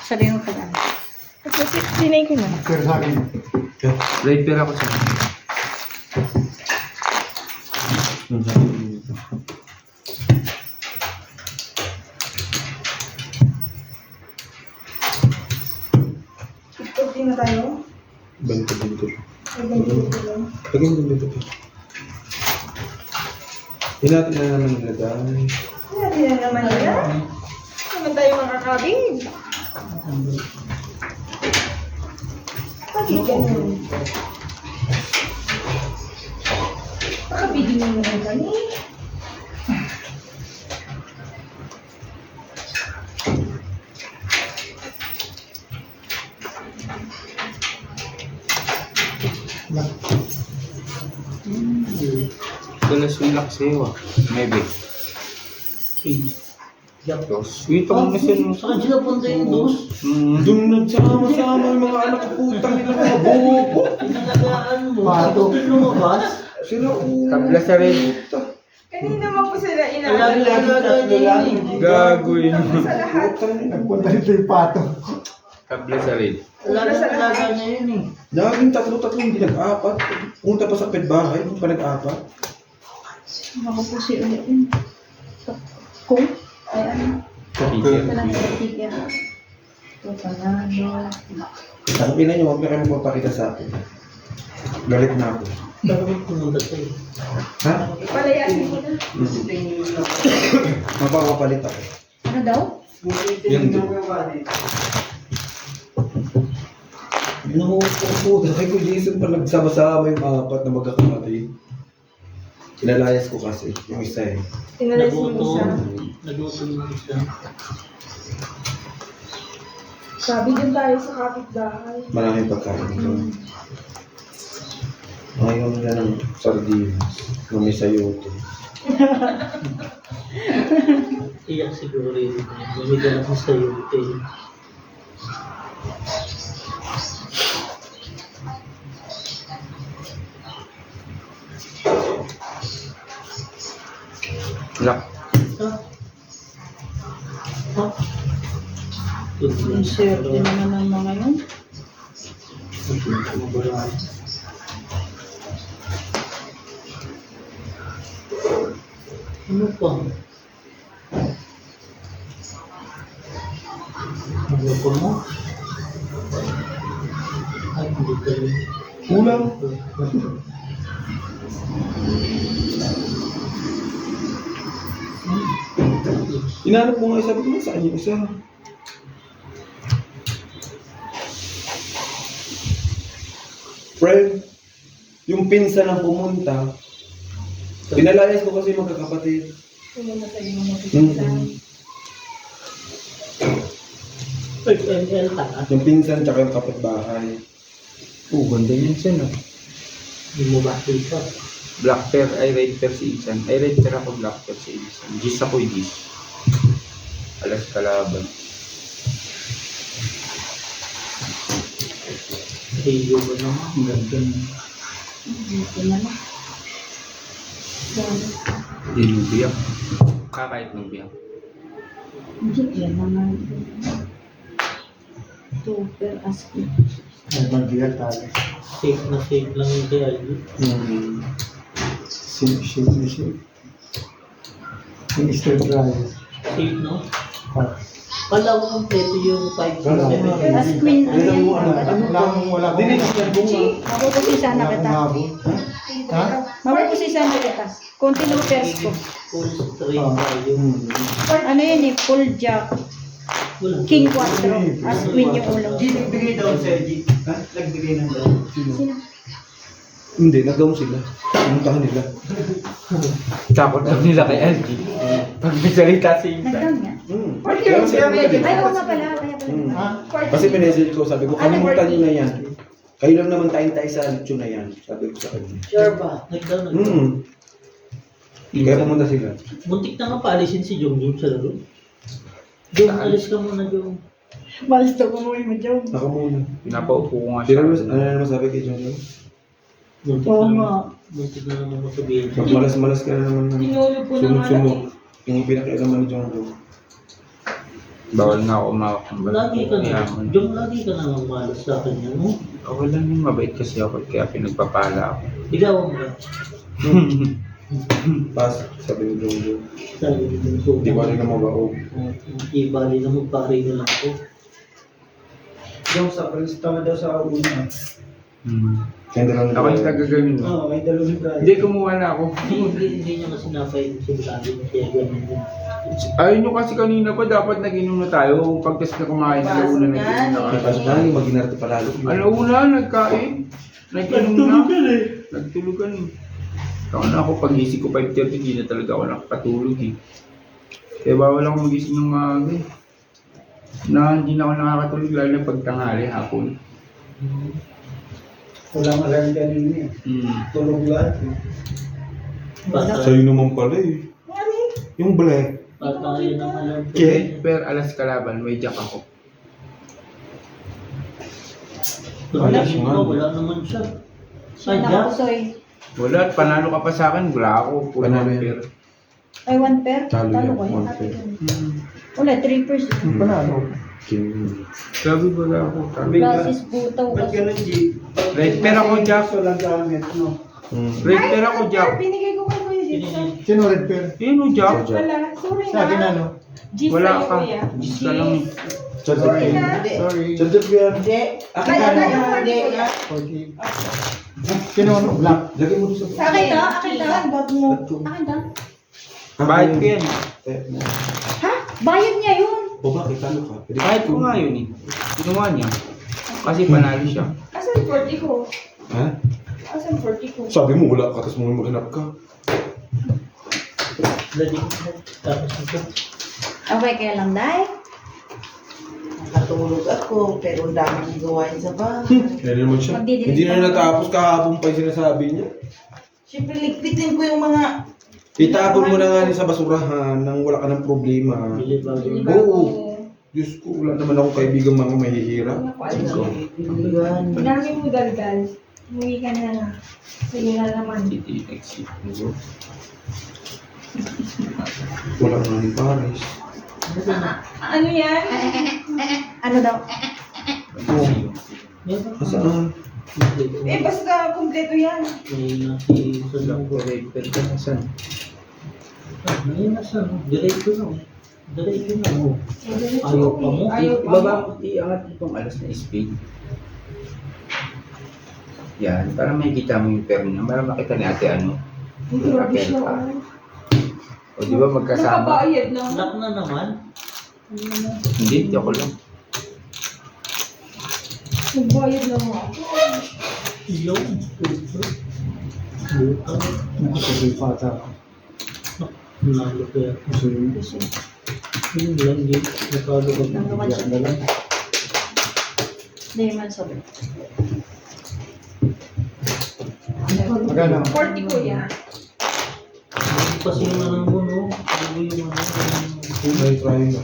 Sabi mo pag ano. Dinay ko na. Pero sa akin, Right pair ako sa TikTok din na tayo. Bantog dito. Ay, ganito lang. Lagyan mo dito. Hindi natin na naman nilagay. Hindi na naman yan. Naman tayo makakabig. Bakit ganun? Pakabigin mo naman kami. Dalas relax sa'yo ah. Maybe. Dos. Wait ako na siya. Saan sila punta yung dos? Doon nagsama-sama yung mga anak ko putang nila mga bobo. Pinalagaan mo. Pato. Tapos lumabas. Sila kabla sa rin. Kanina mo po sila Lagi inaalala. niya yun. Gagawin mo. Sa lahat. nagpunta rito yung pato. Kabla sa rin. Lagi niya yun eh. Laging tatlo-tatlo hindi nag-apat. Punta pa sa pedbahay, hindi pa nag-apat. Ako po si ulit yun. Kung? Ay ano? Ito lang sa ticket. Ito pala, no. Ang ina niyo, huwag na kayo magpapakita sa akin. Galit na ako. Bakit pumunta sa'yo? Ha? Palayasin mo na. Mapapapalit ako. Ano daw? Yan din. Inuupo. Kay ko Jason pa nagsama-sama yung apat na magkakapatid. Kinalayas ko kasi yung isa eh. Tinalas mo isa. Nagutom yung isa. Sabi din tayo sa kapitbahay. Maraming pagkain doon. Ngayon na ng sardinas na may sayote. Iyak siguro rin. Bumigyan ako sa'yo. Lock. Ha? Ha? Yung swerte naman ng mga yun. Ano pa? Ano pa mo? Ay, hindi ka rin. Kulang. Inanap mo nga isa, sabi ko saan yung isa? Friend, yung pinsan ang pumunta, pinalayas ko kasi magkakapatid. Pumunta tayo ng mga Ay, ML ka na. Yung pinsan tsaka yung kapitbahay. Ganda yun siya na. Hindi mo ba ito? Black pair, ay red pair si Isan. Ay red pair ako, black pair si Isan. Gis ako yung gis. Alas kalaban. Hiyo ba naman? Ang ganda na. Dito naman. Yan. Dilubiyak. Kakait ng biyak. Hindi, yan naman. Super asking. Ay, magbigat tayo. Safe lang yung kaya yun. Shake na shake. Yung stir dryer. Safe, no? Ah. Kala ko kompleto yung 5 Wala. As queen, ano yan? Wala akong Mapupusi sana kita. Ha? Mapupusi sana kita. Konti lang pairs ko. full straight tayo. Ano yan eh, full jack. Wala. King 4. As queen yung ulo. Nagbigay daw sir, G. Ha? Nagbigay ng daw. Sino? Hindi, nag-down sila. Pumuntahan nila. Takot daw nila kay LG. Pag may salita si Isan. Nag-down nga? Kaya sabi ko Ay, oo dito. nga pala. Kaya pala. Ha? Kasi pinessage ko, sabi ko, kalimutan nyo na yan. Kayo lang naman tayong tayo sa lechon na yan. Sabi ko sa kanya. Sure ba? Nag-down. Kaya pumunta sila. Muntik na nga paalisin si Jong sa laro. Jong, alis ka muna, Jong. Malis to kumuwi mo, Joe. Ako muna. Napaupo ko nga Ano siya. naman sabi kay John? Muntik Oo na nga. Muntik na naman mo sabihin. Pag malas-malas ka na naman. Tinulo po ng Sunod-sunod. Yung pinakailaman ni John. Bawal nga ako umawak ng Lagi ka na. yaman. Yung lagi ka na malas sa kanya, no? Okay lang yun, mabait kasi ako kaya pinagpapala ako. Ikaw ang ba? Pas, sabi ni Jongjo. Sabi ko, Di ba rin na mabaog? ibali na magpare na lang ako. Yung sa Prince, tama daw sa una. Kaya dalawang Ako yung nagagaling mo. Oo, may dalawang drive. Hindi, kumuha na ako. Hindi niya kasi napay yung sinasabi niya, kaya ganun yun. Ayun nyo kasi kanina pa, dapat nag-inom na tayo. Pagkas na kumain, alauna nag-inom na Pas kayo. na, yung maginarte palalo. Alauna, nagkain. Nag-inom na. Nagtulugan eh. Kaya na ako, pag-isip ko 5:30, hindi na talaga ako nakakatulog eh. Kaya bawal ako mag-isip ng maaga eh. Hindi na ako nakakatulog, lalo na pagtanghali, hapon. Walang alarm kanina eh. Tulog lahat eh. Sa'yo naman pala eh. Yung black. Patayin ng alam ko. Okay. Per alas kalaban, may jack ako. Wala Ayos nga. wala naman siya. Siya Sadya. nakapusoy. Wala, panalo ka pa sa akin, wala ako. Puro Panalo one yan. pair. Ay, 1 pair? Talo yan, ko yan. 1 pair. Wala, 3 pairs. Panalo. King. Sabi wala ako. Sabi Classes butaw Ba't kasi. ganun, G? Red pair ako, Jack. Walang gamit, no? Red pair ako, Jack. Binigay ko kay Kuya Jit. Sino red pair? Yun o, Jack. Wala. Sorry Sa akin na. ano? G Wala sa'yo, ka. Kuya. Gis ka lang eh. Sorry na. Sorry. Jadot yan. Hindi. Akin Kaya ano? na yung hindi. Okay. Sino ano? Black. Lagay mo doon sa... Sa akin to? Akin to? Bag mo. Akin to? Bayad ko yan. Ha? Bayad niya yun. O bakit? Ano ka? Pwede Bayad ko nga yun eh. Ginawa niya. Kasi panalo siya. Asan 40 ko? Ha? Asan 40 ko? Sabi mo wala ka, tapos mo maghanap ka. Dali ko. Tapos ito. Okay, kaya lang, Day. Nakatulog ako, pero ang dami kong gawain sa bahay. Kaya naman siya. Magdidilig Hindi na ka. natapos kahapon pa yung sinasabi niya. Siyempre, ligpitin ko yung mga... Itapon mo na nga rin sa basurahan nang wala ka ng problema. Bili bago. Oo. Diyos ko, wala naman akong kaibigan mga mahihirap. Yan. Dami mo daldal. Umuwi ka na. Sige na naman. Hindi exit mo. Wala nga ni Paris. Ano yan? Ano daw? Nasaan? Eh, basta kumpleto yan. May nasi sa lunggo. Red pair ka na saan? May nasa. Diretso na. Diretso na. Oh. Ayaw pa mo. Ayaw pa mo. Ibaba mo, iangat itong alas na spade. Yan, para makikita mo yung pair niya. Para makita ni ate ano. Ang grabe siya. O di ba magkasama? Nakabayad na. Lock na naman. Hindi, ako lang. Nagbayad na mo. Yung. Butang. Nakasabay pata. Nalo kaya. Yung lang din. Nakalo ka. Nang naman siya. Na lang. Hindi man sabi. Magkano? 40 ko yan. Kasi yung ano mo, no? Ano yung ano? Try na.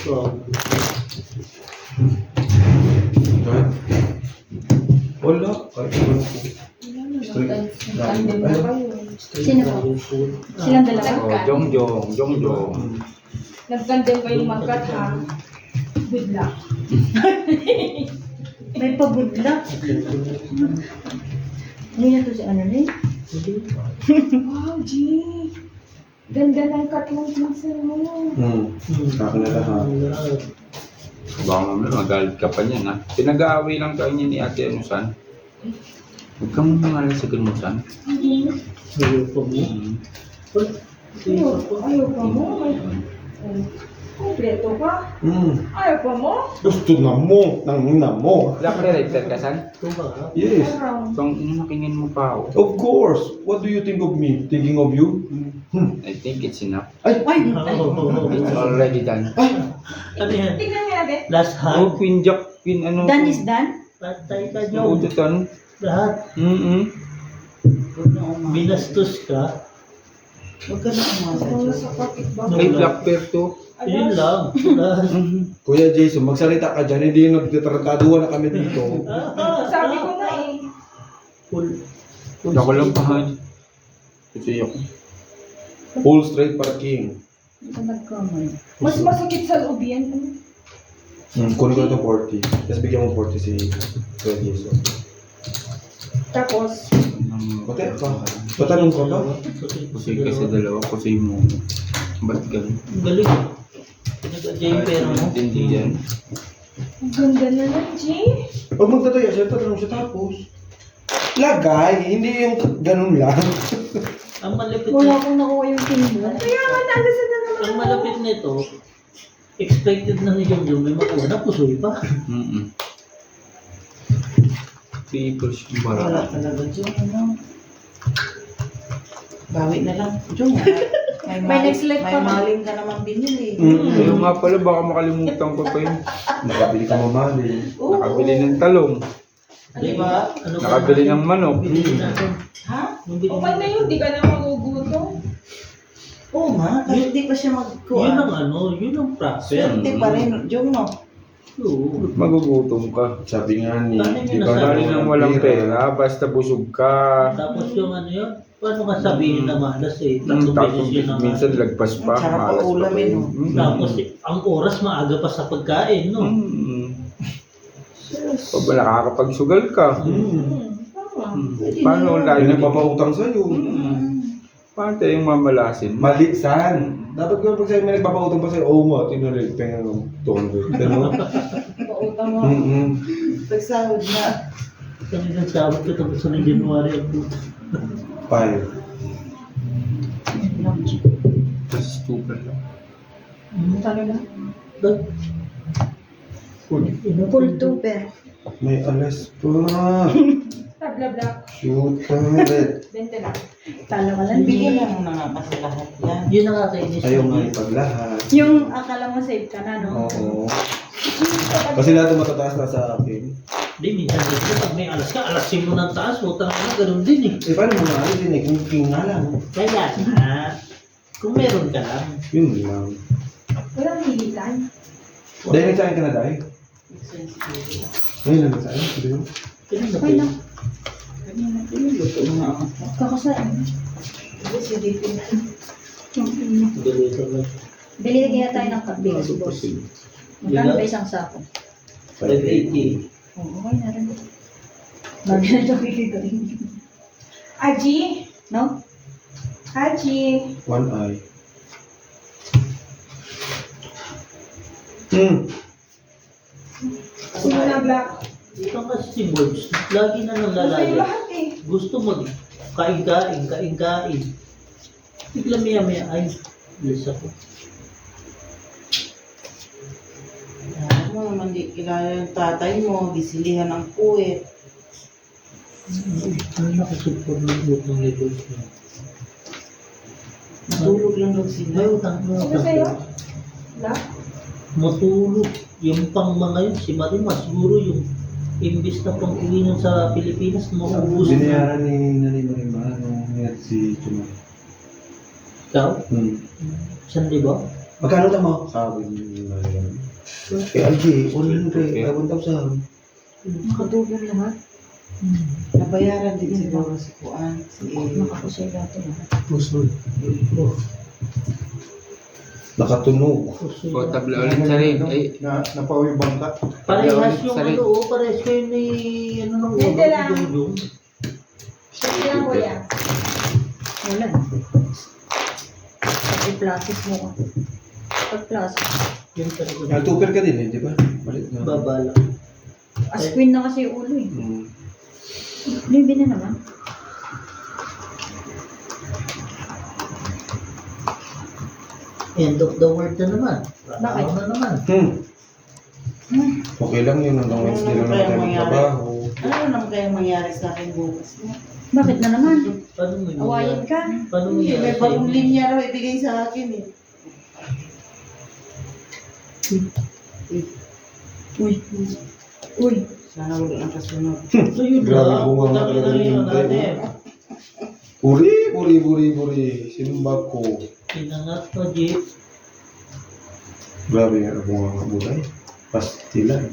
Ito. Ha? Wala. Kahit ano po. Nagkandil na kayo. Sino po? Silang dalawa? O, Jongjong. Nagkandil kayo magkat ha. Good luck. May pabudla. Ano yan to si ano rin? Wow, G. Ganda ng cut ng pinsan mo. Saka na lahat. Baka mamaya magalit ka pa niyan ha. Pinag-aaway lang kayo niya ni ate Anusan. Huwag kang mangalasagan mo san. Ayaw pa mo. Ayaw pa mo. Kompleto ka. Ayaw pa mo. Gusto na mo. Nang mo. Wala ka rin ka san? Ito ba? Yes. Kung nakingin mo pa ako. Of course. What do you think of me? Thinking of you? I think it's enough. Ay! It's already done. Ano yan? Tingnan nga natin. Last Oh, hand? Queen Jack, Queen ano. Done is done? Patay ka dyan. Naututan. Lahat. Binastos ka. Huwag ka na umasa Wala dyan. sa kapit ba? May black pair to. Yun lang. Lahat. Kuya Jason, magsalita ka dyan. Hindi nagtatrataduhan na kami dito. Sabi ko na eh. Full. Ako lang pa. Kasi ako. Full straight para king. Ito nagkamay. Mas masakit sa loob yan. Kunin ko na itong 40. Tapos bigyan mo 40 si Kuya Jason. Tapos, Pati pa. Tatanong ko ba? Kasi kasi dalawa, kasi mo. Ba't ganun? Ang galing. Nag-adya yung pera mo. Hindi yan. ang ganda na lang, G. Pag magtataya siya, tatanong siya tapos. Lagay, hindi yung ganun lang. Ang malapit Wala na, akong nakuha yung pin mo. Kaya nga, nalasan na naman ang ako. malapit nito, expected na ni Jom may makuha na pusoy pa. Papers yung Wala barang. talaga dyan, ano. Bawi na lang. Diyon, May next leg may pa. maling ka naman binili. Ayaw nga pala, baka makalimutan ko pa yun. Nakabili ka mamali. Nakabili ng talong. Di ba? Ano ba? Nakabili ng manok. Binili natin. Ha? Yung binili Okay na yun, di ka na magugutom. Oo nga, kasi hindi pa siya Yun magkuha. ang ano, yun ang proper. Swerte pa rin, Diyon, no? Oo. Magugutom ka. Sabi nga ni, Paano di yun ba nasabi? Dali nang walang pera, basta busog ka. Tapos yung ano yun, paano ka sabihin na malas eh? Tatlong Tapos beses yun ang minsan lagpas pa. Sarap ang malas pa ulam pa eh, yun. no? Tapos ang oras maaga pa sa pagkain, no? Pag wala nakakapagsugal ka. Tama. Paano Ay, lagi nagpapautang sa'yo. Paano tayong mamalasin? Mali, saan? Dapat ko pag sa'yo may nagpapautang pa sa'yo, oo mo, tinuloy, pengen mo, 200. Ano? Pautang mo. Pagsahod na. Kanina sabot ko tapos na January ang puto. 5. Just stupid lang. Talaga? Full tuber. May alas pa. Tabla black. Shoot, ulit. 20 lang. Talo ka lang. Bigyan lang mo na nga kasi lahat yan. Yun nakakainis. Ayaw nga ipaglahat. Yung akala mo safe ka na, no? Oo. Kasi lahat ng matataas na sa akin. Di, minsan dito pag may alas ka, alasin mo ng taas, utang na, ganun din eh. Eh, paano mo na din eh? Kung king nga lang. Kaya na, kung meron ka lang, Yun lang. Walang hilitan. Dahil nagsahin ka na dahil? Ngayon na nagsahin? Hindi mo? ganun na Okay po. lang. Luto na nga ako. Kakasaan. Kasi dito. Ganito lang. Bili kaya tayo ng kabigas, boss. Magkano ba isang sako? 580. Oo, okay na rin. Bagay na ito bibigay. Aji? No? Aji? One eye. Sino na black? Ito kasi si Borbs, lagi na nang Sa'yo lalaya. lahat eh. Gusto mag-kain-kain. Bigla maya-maya, ay, bilis ako. Alam mo naman di kilala yung tatay mo, gisilihan ng puwet. Ano nakasupor ng utang ni Borbs na? Matulog lang daw May sila. utang mo. Sino sa'yo? Black? Matulog. Yung pang mga yun, si Marima, siguro yung imbis na pang uwi nun sa Pilipinas, maubos na. Binayaran ni Nanay Marima, nung si Chuma. Ikaw? Saan di ba? Magkano tama? Sabi ni Nanay Marima. Eh, Algie, 100, 1,000. Nakadugong lahat. Nabayaran din siguro si Kuan. Si Nakakusay dati. Nakatunog. O, tabla ulit sa rin. Ay, Napawi bangka. Parehas yung Sarili. ano, parehas kayo ni, ano nang Hindi lang. Yung Sige lang kuya. Wala. I-plastic mo ka. Pag-plastic. Yung talaga. Nag-tupper ka din eh, di ba? Balik na. Babala. Asquin na kasi yung ulo eh. Libi na naman. End of the world na naman. Bakit? Ano na naman. Okay lang yun, hanggang Wednesday lang naman tayo magtrabaho. ano naman kaya mangyari sa akin bukas mo? Bakit na naman? Paano mo yun? Awayin ka. Paano mo Hindi, yun? may bagong linya raw ibigay sa akin eh. Uy. Uy. Sana wala nang kasunod. So yun Grabe, lang. bunga nga Dami talaga na rin yung yun tayo. natin. Buri. Sinumbag ko. Pinangat mo, Jeep. Grabe nga, bunga nga buhay. Pastilan.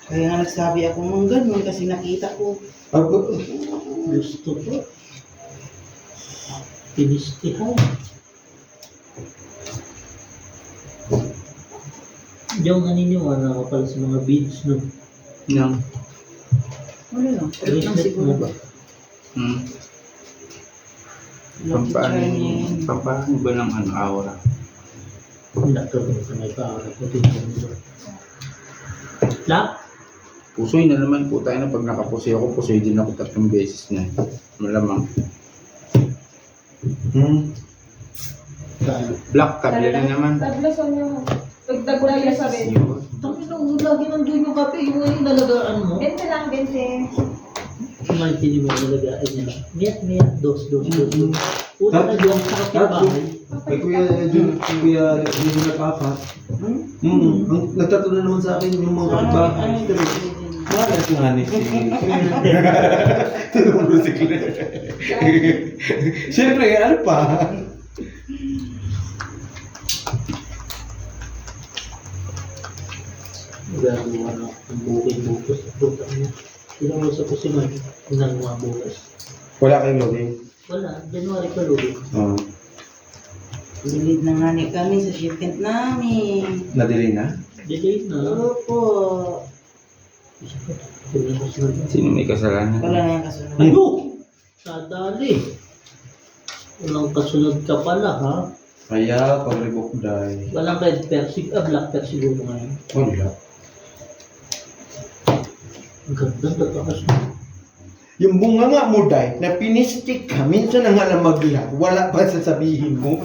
Kaya nga nagsabi ako ng ganun kasi nakita ko. Ako, Gusto ko. Pinistihan. Yung naniniwala ka pala sa mga beads, no? Nang. Wala lang. Trip lang Bracelet siguro. mo ba? Lucky charm. Pampaano ba ng ano, aura? Nagkaroon ka may paara ko. Tingnan mo. Lock? Pusoy na naman po tayo na pag nakapusoy ako, pusoy din ako 3 beses na. Malamang. Black tabla na naman. Tablasan niyo. Dagdag ko lang sa rin. Yun. Tapos lagi nandun yung kape. Yung ngayon nalagaan mo. 20 lang, 20. Kumaliti mo nalagaan niya. Miyak, dos. Una na doon sa kapitbahay. Kay Kuya Jun nag-apat. Nagtatlo na naman sa akin yung mga kapitbahay. Bakit yung hanis si... Tinuro si Claire. Siyempre, ano pa? Gagawa na ang bukid-bukos. Puta niya. Sinawasa ko si Mike. Inang mga bukas. Wala kayong login? Wala. January pa lugi. Oo. Dilid na nga ni kami sa shipment namin. Na-delay na? Delay na. Opo. Sino may kasalanan? Wala na yung kasunod. Ayo! Sadali. Walang kasunod ka pala, ha? Kaya, pag-revoke die. Walang red pear, black pear siguro ngayon. Wala. Ang ganda, tatakas. Yung bunga nga mo, Day, na pinistik ka, minsan na nga lang maglag, wala pa sasabihin mo.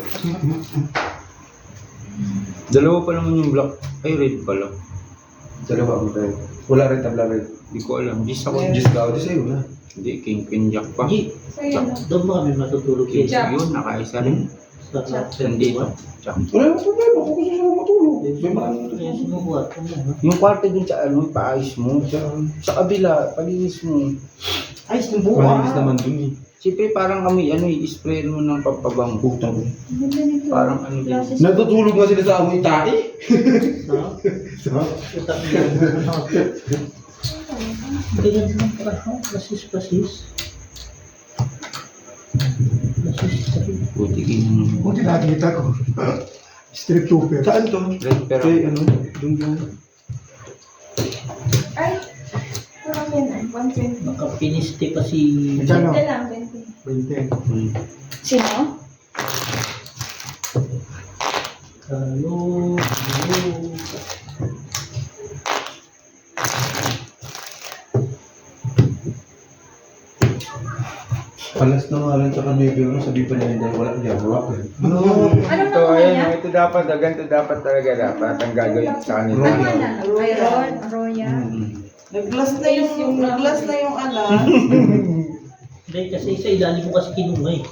Dalawa pa naman yung black. Ay, red pala. Dalawa mo, Day. Wala rin tabla rin. Hindi ko alam. Gis ako. Diyos ka, di sa'yo na. Hindi, king jack pa. Hindi, Sa'yo na. doon ba kami matutulog King sa yun, nakaisa rin. Nandito. Jack. Wala nang problema, kung gusto siya matulog. May mga Kaya sinubuhat ko mo, ha? Yung kwarto dun sa ano, paayos mo. Sa kabila, palinis mo. Ay, sinubukan. Malinis naman dun eh. Siyempre parang kami, ano i-spray mo ng papabango. Putang. Ang ganda nito. Parang ano din. Glasses. Natutulog nga sila sa amoy tae. Ha? Sa? Utak niya. Ganyan lang para, ha? Pasis. Pasis. Buti kinang Buti nakikita ko. Street trooper. Saan to? red pero. Kay ano? Dun lang. Ay, parang yan ay, 120. Nakapinistik pa si... Magkano? 20 lang, 20. 20. Sino? Hello. Alas na nga lang sa kanibig mo, sabi pa nila dahil wala niya, wala ko. Anong Ito, nakuha niya? ayun, ito dapat, ganito dapat talaga dapat ang gagawin sa kanila. Ano na? Mayroon, Roya. Naglas na yung alas. Hindi, kasi sa ilalim mo kasi kinuha eh.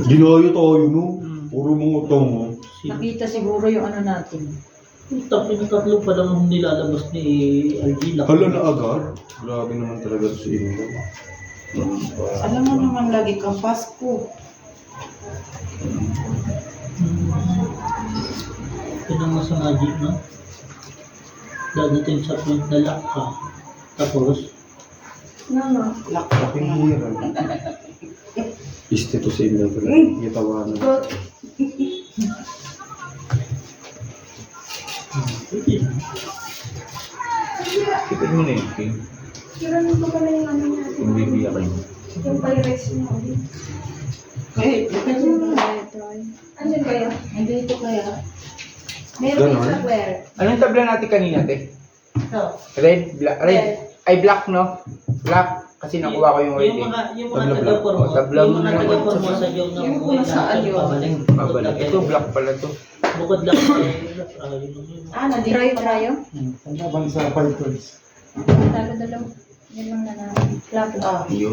Ginayo tayo, no? Puro mga utang mo. Nakita siguro yung ano natin. Tapos yung tatlo pa lang ang nilalabas ni LG. Hala na agad. Grabe naman talaga sa inyo. Alam mo naman lagi kang Pasko. Ito naman sa magic, no? Dadating sa point na lock ka. Tapos, Ano? Lakpak Ang na. hirap. Iste to sa inyo talaga. Itawanan. Tipid mo na yun, King. Kiranin ko pala yung ano natin. Kung bibiyakin. Yung pirates niya ulit. Eh, Andiyan kaya? Nandito kaya. Meron Ganon? yung software. Anong tabla natin kanina, te? Ito. Red, black, red. Ay, black, no? Black. Kasi nakuha ko yung red. yung mga Tabla taga-formo, Oh, tabla yung mga mo. taga-formo sa job ng Yung buhay kung saan natin, yun. pabalik. Mabalik. Ito, black pala to. Bukod lang sa yun. Ah, nandito Try, pala. tryo. Paglaban sa fighters. Dalaw. Yan lang na namin. Flap. Ah, Yun.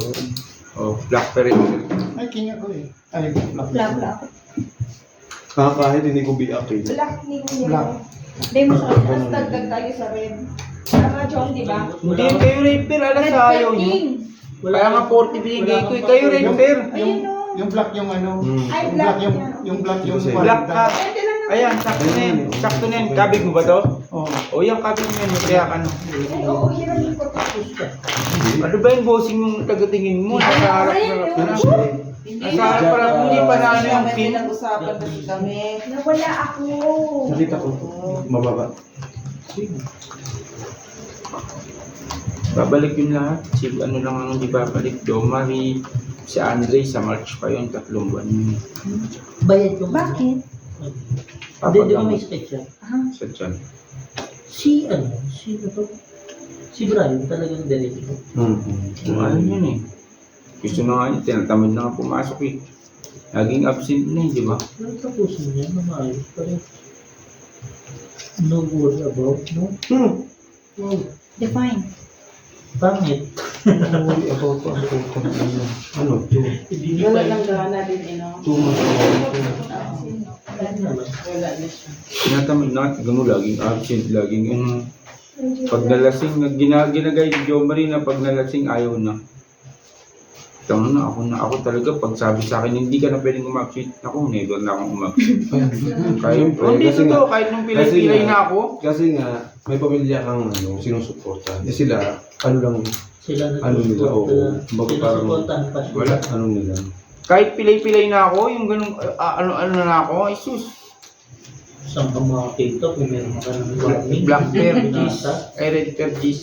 Oh, black pa rin. Ay, king ako eh. Ay, black. Flap. Kahit hindi ko biakin. Black ni Kuya. Black. Hindi mo sa Tapos dagdag tayo sa red. Tama, John, di ba? Hindi, kayo red pair. Alas sa ayaw nyo. Kaya nga 40 binigay ko. Kayo red pair. Ayun o. Yung black yung ano. Ay, Yung black black yung, yan. yung black yung Black ka. Pwede lang naman. Ayan, sakto na yan. Sakto na yan. Kabig mo ba to? Oh. O yung kabig mo yan. Kaya ka no. Ay, oo, hiramin ko to. Ano ba yung bossing yung tagatingin mo? Nakaharap na. Hindi Nasa harap pala, hindi pa na ano yung May pin. pinag-usapan kasi kami. Nawala ako. Nakita ko. Mababa. Babalik yun lahat. Si ano lang ang hindi babalik. Domari, si Andre sa March pa yun, 3 buwan yun. Bayad yung... Bakit? Hindi, di ba may sketch siya? Sa tiyan. Si ano? Sino to? Si Brian talagang diretso. Ano yun eh. Gusto na nga yun, tinatamad na nga pumasok eh. Laging absent na eh, di ba? Pero tapusin niya na maayos. Pero no word about, no? Wow. Define. Pangit. Worry about ano? Hindi Wala pa nang gana din, you know. 2 months Wala na siya. Tinatamad na nga, gano'n laging absent, laging yung pag nalasing, ginagay ni Jo Marie na pag nalasing ayaw na. Tama na, ako talaga, pag sabi sa akin, hindi ka na pwedeng umabsent, ako, never na akong umabsent. Kahit, hindi kasi totoo, nga- kahit nung pilay-pilay kasi nga- na ako, Kasi nga, may pamilya kang sinusuporta. Eh sila, ano lang, sila na Ano nila, oo. Bago parang- sinusuportahan pa siya. wala. ano nila. Kahit pilay-pilay na ako, yung ganung ano-ano na ako, ay sus, Saan ka makakita kung meron ka ng warning? black pergis, Binasa. ay red pergis.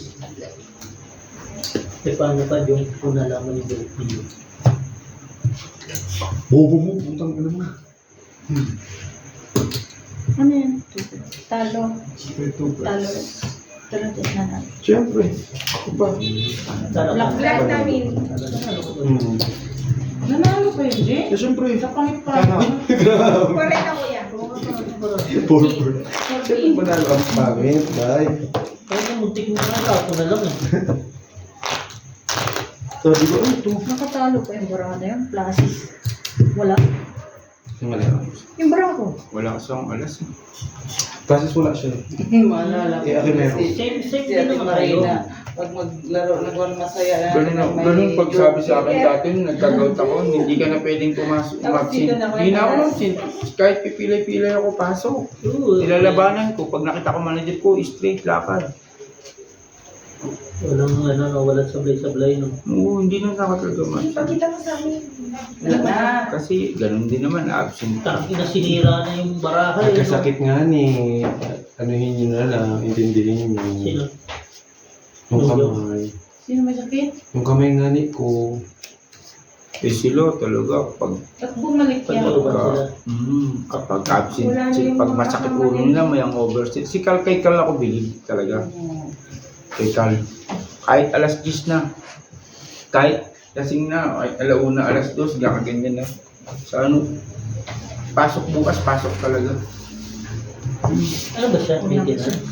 Eh, paano pa yung kung nalaman ni Bertie? Bobo mo, putang ina mo. Ano yan? Talo. Talo. Talo din na natin. Siyempre, ako pa. Black namin. Nanalo pa yun, Jay? Eh, siyempre. Sa pangit pa. Correct ako yan. Purple. Siyempre, panalo ang pangit, bye. Kaya muntik mo na ako na lang eh. Sabi ko, ano ito? Nakatalo pa yung bra na yun. Plasis. Wala. Yung malala. Yung bra ko. Wala kasi akong alas. Eh. Klases wala siya. Maalala ko. Eh, akin meron. Same Si din Ate naman kayo. Marina, pag maglaro, nagwal masaya na. Ganun pag sabi sa akin dati, nagkagaut ako, hindi ka na pwedeng pumasok, umabsent. Hindi na ako umabsent. Kahit pipilay-pilay ako, pasok. Oo. Nilalabanan ko, pag nakita ko manager ko, straight lakad. Walang walang sablay-sablay no. Oo, hindi na nakatalaga man. Ipakita mo sa amin. Wala na. Kasi ganun din naman, absent ka. Tangina sinira na yung baraha eh. no? Nagkasakit nga ni, anuhin nyo na lang, intindihin nyo. Sino? Yung kamay. Sino may sakit? Yung kamay nga ni ko. Eh sila talaga, pag At bumalik yan. Paglaban sila. kapag absent, Wala na yung pag mga masakit kamay. ulo nila, may ang overset. Si Kal, kay Kal ako bilib talaga. Kay Kal. Kahit alas 10 na, kahit lasing na, kahit alauna, alas 2, gakaganyan na. Sa ano, pasok bukas, pasok talaga. Ano ba siya? Maintenance?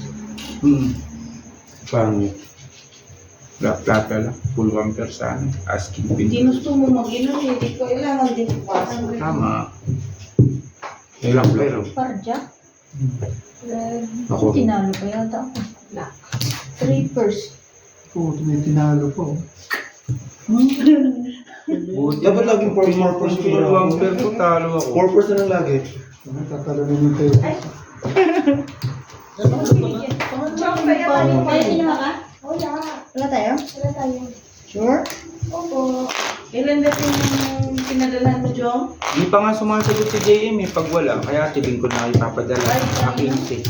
Pangit. Plata lang, full 1% asking Hindi pin. gusto mo mag-inom, hindi ko kailangan din ipasok. Tama. Ilang pero. Parja. Ako. Tinalo pa yata ako. 3 first. May tinalo po. Dapat laging 4% Full 1% ko, talo ako. 4% lang lagi. Tatalo naman kayo. Chok pa yan. Kaya kinuha ka? Wala. Wala tayo? Wala tayo. Sure? Opo. Ilan dati yung pinadalahan mo, Jom? Hindi pa nga sumasagot si JM eh, pag wala. Kaya Ate Bing ko na ipapadala. Sa 15.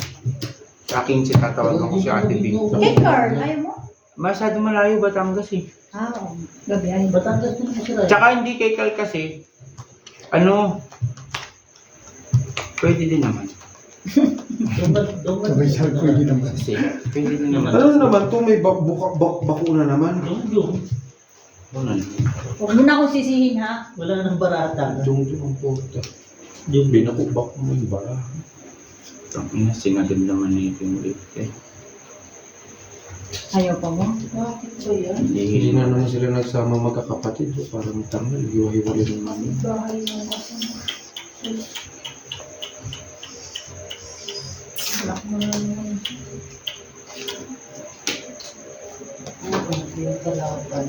Sa 15 tatawagan ko si Ate Bing. Eh, Carl, ayaw mo? Masyado malayo Batangas eh. Oo. Gabi ay. Batangas din mo sila. Tsaka hindi kay Kal kasi, ano, pwede din naman. Sabay siya, pwede naman. Kasi, pwede din naman. Ano na naman to, may bakuna naman. Yung. Ano na? Huwag mo na akong sisihin ha. Wala nang barata. Yung ang puta. Yung. Binakubak mo yung bara. Ang ina, sinagad naman na yung ulit eh. Ayaw pa mo? Bakit ba yan? Hindi na naman sila nagsama magkakapatid. So parang tangal, hiwa-hiwalay naman. Bahay mo kasi. Block mo na naman. Yung kalaban.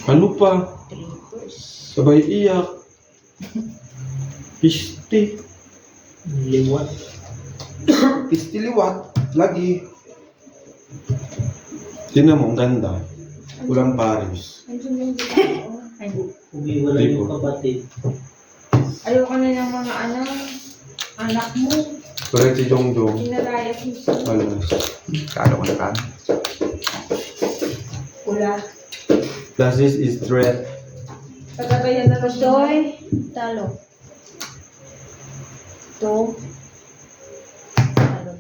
Ano pa? Sabay iyak. Pisti. Liwat. Pisti liwat. Lagi. Tingnan mo, ang ganda. Walang Paris. Andiyan yung dito. Ay, Umiwala Di yung po. kapatid. Ayoko na ng mga anak mo. Correct si Jongdong. Pinalayas mo siya. Alas. Kala ko na kami. Wala. Plus this is threat. Pagkagayan na gusto. Toy, talo. To. Talo.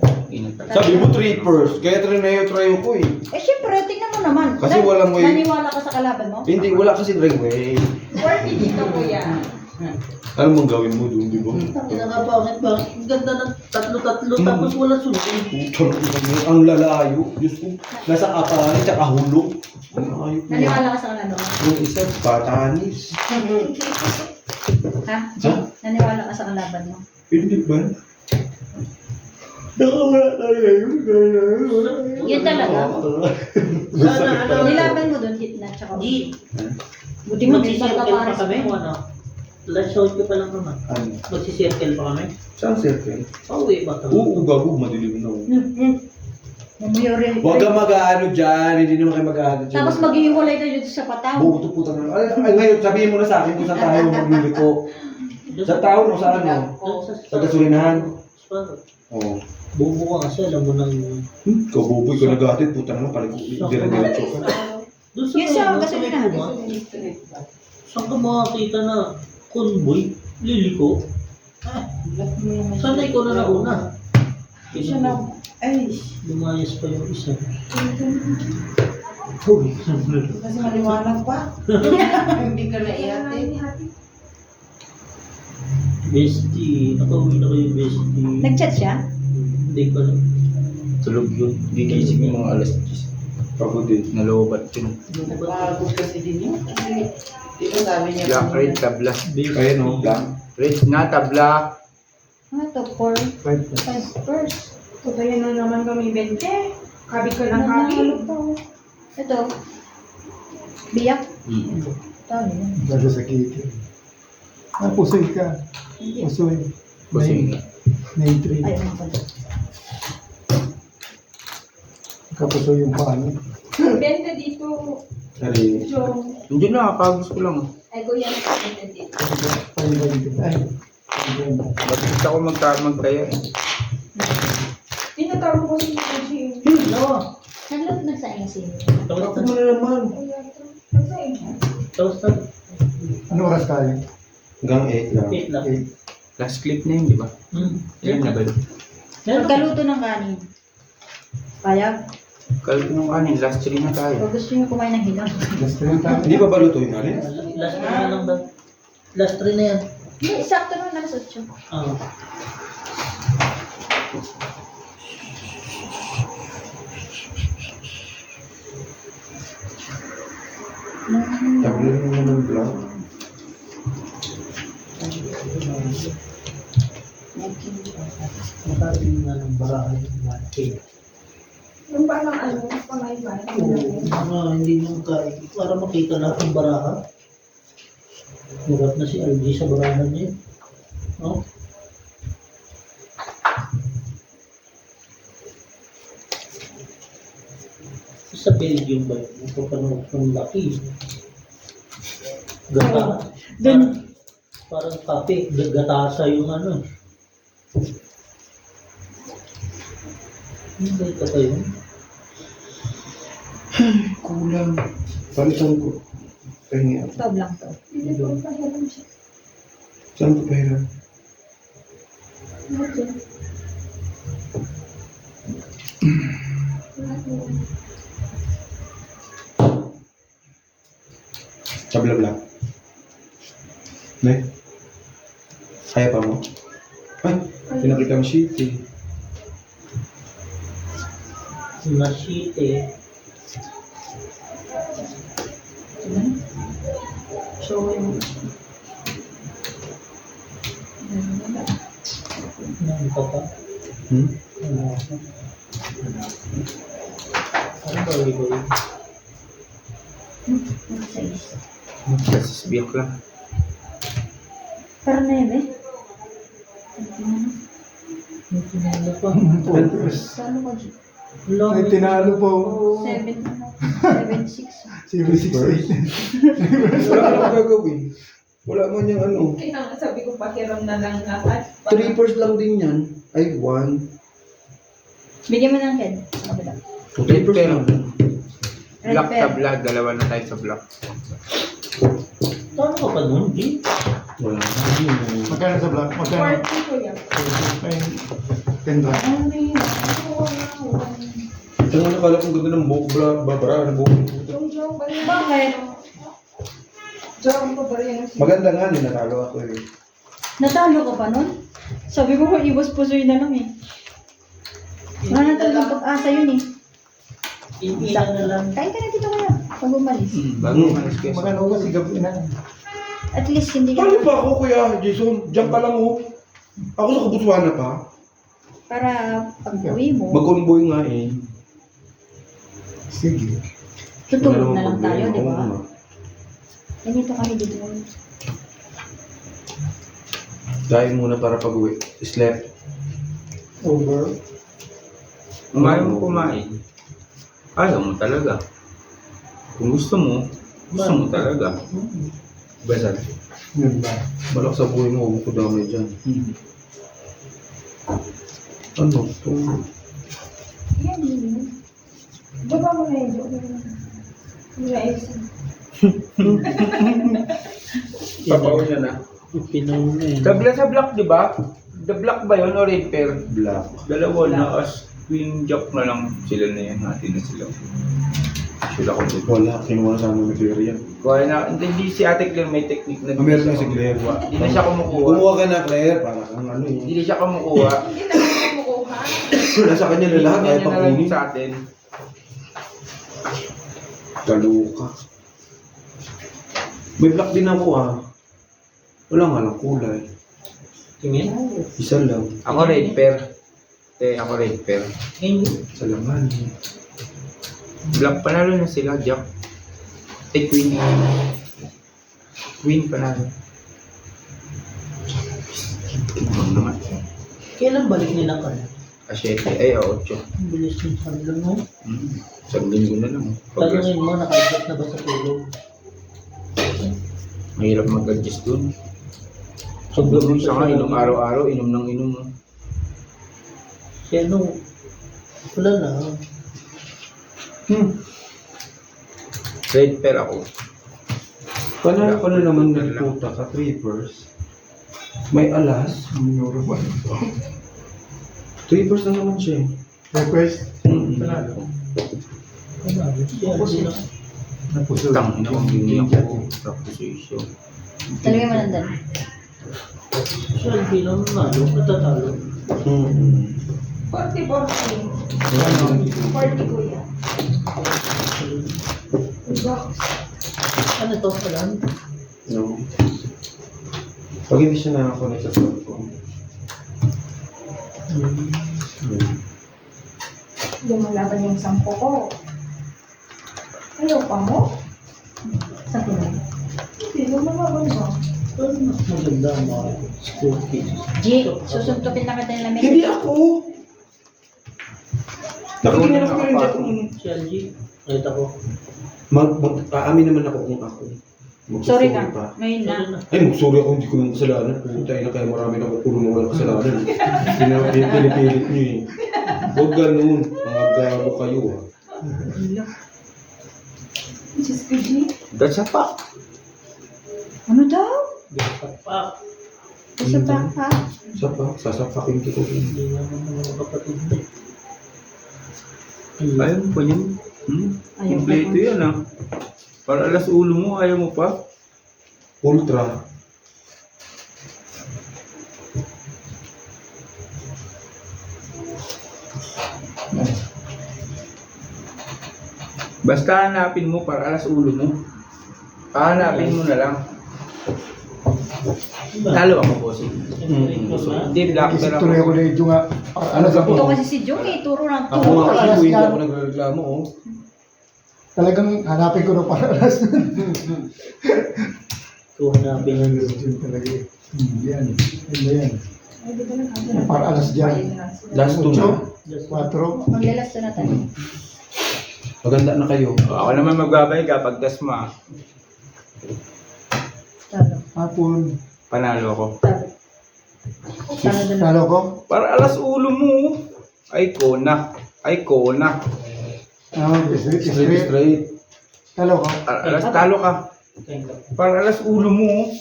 Sabi mo 3 first, kaya try ko eh. Eh, syempre, tingnan mo naman. Kasi walang way. Maniwala ka sa kalaban mo? Hindi, wala kasi ring way. 4 dito, kuya. Ano mong gawin mo doon, di ba? Bakit ba? Ang ganda ng tatlo-tatlo tapos wala sunod. Ang lalayo. Diyos ko, nasa kapalan, tsaka hulog. Ang ayok na. Naniwala ka sa kalaban mo? Yung isa, patanis. Ha? Naniwala ka sa kalaban mo? Hindi ba? Nakawala tayo Yun talaga. Sana ano, Nilaban mo doon, gitna, tsaka Di, buti mo, di magsisircle pa magpapares kami o ano? Last shot ko pa lang naman. Ano? Magsisircle pa kami. Saan circle? Pauwi ba ito? Oo, gago, madilim na. Memorial. Huwag ka mag-ano dyan, hindi naman kayo mag-ano dyan. Tapos maghihiwalay tayo dito sa pataw. Buto puta na. Ay, ngayon, sabihin mo na sa akin kung saan tayo magluluto. Sa taon o sa ano? Sa gasolinahan? Sparrow. Oo. Bubo ka kasi alam mo nang... Kabuboy ka nagatit, puta naman, paliko. Dire-diretso ka. Doon Yun sa may gasolinahan. kuma. Saan ka makakita na convoy? Liliko? Sana ikaw na nauna. Siya na, ay, Lumayas pa yung isa. kasi maliwanag pa. Hindi ka na ihatid. Bestie, nakauwi na kayo bestie. Nag-chat siya? Hindi pa lang. Tulog yun. Gigising yung mga alas 10. Pagod din. Nalobat yun. Nagpapagod kasi din yun. Kasi, di ba sabi niya, Black, red, tabla. Ayun o, black. Red na, tabla. Ano to? 5 first. Kaya na naman kami 20. Kabi ka ng kabi. Ito. Biyak. Mm. Talo yan. Nasa sa kiki. Pusoy ka. Pusoy. Kasi Naitri. Ayaw mo pala. Kapusoy yung paano. 20 dito. Sari. Jong. hindi na, kagos ko lang. Ay, kuya na 20 dito. Paano ba dito? Ay. Bakit ako magkaya eh. Tinatawag ko si Jing. No! Nagsaing si. Tapos Ako na. mo na naman. Tapos na. Ano oras tayo? Hanggang 8 lang. Wait lang. Last clip na yun, di ba? Yan na ba? Pagkaluto ng kanin. Payag. Kalito ng kanin, last 3 na tayo. Pag gusto niyo kumain ng hilang. Last na tayo. Hindi pa ba luto yung alin? Last 3 na lang daw. Last 3 na yan. Hindi, sakto naman alas 8. Ah. Tablo naman ng black. Makarin nga ng barahan yung market. Yung parang ano, pangay-bay. Hindi nyo kain. Para makita lahat ng baraha. Murat na si LG sa barahan niya. No? Sa Belgium ba yun? Napapanood ng laki. Gata. Dun. Parang kape. Gatasa yung ano. Hindi ba ito kayo? Kulang. Palitan ko. Kaya Stop lang to. saan ko pera? Tabla black. Ne? Kaya pa mo? Ay, pinakita mo sheet eh. Nasite. Show yung... Ano pa pa? Hmm? Ano ba ito? Sa isa. Kasi biyak lang. Para 9 eh. Ano pa? Saan mo ko dyan? Wala. May tinalo po. 7-6. 068. Wala ka gagawin. Wala man yung ano. Kaya nga sabi ko pakiram na lang dapat. 3 lang din yan. Ay, 1. Bigyan mo ng head. Kabila. 3 lang. Red Black pen. tabla, dalawa na tayo sa black. Paano ka pa nun, G? Wala. Magkano sa black? Magkano? 40 ko yan. Ay, 10 rand. Ano yun? Ito nga nakala kong ganda ng buhok, babara, ng buhok. Jong, balik. Bakit? Jong, pa ba rin? Maganda nga, natalo ako eh. Natalo ka pa nun? Sabi ko kung iwas pusoy na lang eh. Wala na talagang pag-asa yun eh. Ilan na lang. Kain ka na dito kaya. Pag umalis. Bago umalis kayo. Magkano ka si Gabi na? At least hindi ka Paano ba ako, Kuya Jason? Diyan ka lang oh. Ako sa Kabutuana pa. para pag uwi mo, Mag-convoy nga eh. Sige. tutulog na lang tayo, di Oo ba? nga. Eh, dito kami dito. Kain muna para pag-uwi. Slept. Over. Umayaw mo kumain. Ayaw mo talaga. Kung gusto mo talaga. Basal. Yun ba? Balak sa buhay mo, huwag ko damay dyan. Ano? Ito. Yan, yun. Baba mo na yun. Wala isa. Papaw niya na. Pinauna eh. Tabla sa black, di ba? The black ba yun o red pair? Black. Dalawa na as queen jack na lang sila na yan. Natin na sila. Sila ko dito. Wala, kinuha na sa amin ni Claire yan. Kuha na, hindi si Ate Claire may technique na Meron na si Claire. Hindi na siya kumukuha. Kumuha ka na, Claire, para kang ano eh. Hindi na siya kumukuha. Hindi na ako kumukuha. Nasa kanya na lahat, Hindi ay niya na lang pakunin. sa atin. Kaluka. May black din ako ah. Wala nga lang kulay. Tingin? Isa lang. Ako red pair. Ako red pair. Ngayon. Sa laman. Black panalo na sila, Jack. Queen. Queen panalo. Ano naman? Kailan balik nila ka? Asyete. Ay, 8. Ang bilis ng sandal mo. Isang linggo na lang. Pag-gas. Tanungin mo, naka-adjust na ba sa tulog? Mahirap mag-adjust dun. Sobrang siya nga, inom araw-araw, inom ng inom. Si ano? Wala na. Red pair ako. Panalo ka na naman ng puta ka, trippers. May alas. Minuro ba? Trippers na naman siya eh. Request? Mm-hmm. Panalo. Wala. Si Algie na. Napuso. Tang, ina kong hindi ako. Proposition. Talaga manandan. Si Algie lang nalo. Natatalo. Mm-hmm. 40. 40 ko yan. Box. Ano to pala? No. Pag hindi siya nakakonect sa cellphone. Lumalaban yung 10 ko. Ayaw pa mo? Sa pinag. Hindi, lumalaban mo. Mas maganda ang mga school kids. G, susuntukin na kita ng lamig. Hindi ako! Nakatingin ako rin dyan kung... Si Algie. Nakita ko. Aamin naman ako kung ako. Sorry Magsusuri ka. Ngayon na. Sorry na. Ay, magsorry ako, hindi ko ng kasalanan. Puntay na kaya marami na kukulong na walang kasalanan. Pinipilit nyo eh. Huwag ganun. Mga gago kayo ah. Diyos ko, G. That's a fact. Ano daw? Bisapak. Isa pa ka? Sasapakin kita. Hindi naman mga kapatid na. Ayaw mo pa yan. Ayaw pa. Kompleto yan ah. Para alas ulo mo, ayaw mo pa. Ultra. Basta hanapin mo para alas ulo mo. Hanapin mo na lang. Talo ako po si. Hindi, black Isip pero tuloy ako ako. na yung nga. Ano sa Ito kasi si Jung eh, turo ng Ako turo. nga kasi Alas hindi yan. ako nagreklamo oh. Talagang hanapin ko na para alas. Kung hanapin ang Yun talaga eh. Yan. Yan ba yan? Ay, di ba nagkakaroon? Para alas dyan. Last two na. Just 4. Maglalas na tayo. Maganda na kayo. Ako naman magbabay kapag das ma. Talo. Hapon. Panalo ako. Talo na. Talo ko? Para alas ulo mo. Ay, kona. Ay, kona. Straight. Talo ko? Alas talo ka. Para alas ulo mo.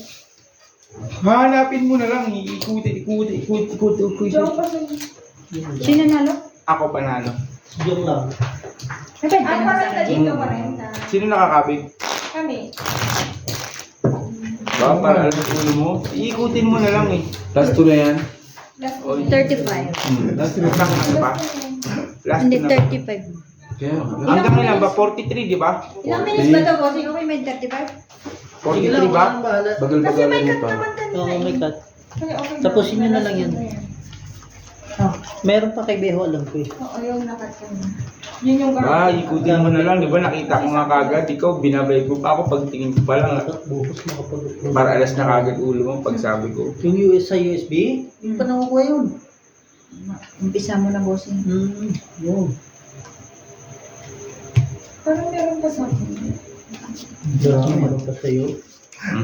Hanapin mo na lang. Ikuti. Joke pa sa Sino nalo? Ako panalo. Joke lang. Napay ka Ah, naman parang sa sa Gcash. dito pa rin. Sino nakakabig? Kami. Ba, para alas ulo mo. Iikutin mo na lang eh. Last 2 na yan. Last Oy. 35. Last Ano pa? Last Hindi, na. 35. Kaya, Hanggang ilan ba? 43, di ba? Ilang minutes ba ito, bossing? Okay, may 35? 43 ba? Bahala. Kasi bagal-bagalan may mo cut pa. naman kanina Oo, may cut. Kaya okay Tapusin nyo na lang yan. Oh. Meron pa kay Beho, alam ko eh. Oo, yung nakat kanina. Yun yung Ba, ikutin mo na lang. Di ba nakita ko nga kagad. Ikaw, binabay ko pa ako. Pagtingin ko pa lang. Dapat buhos makapag-upload. Para alas na kagad ulo mo pag sabi ko. Yung US sa USB, hindi pa nakukuha yun. Umpisa mo na, bossing. Yun. Parang meron pa sa akin. Meron pa sa'yo.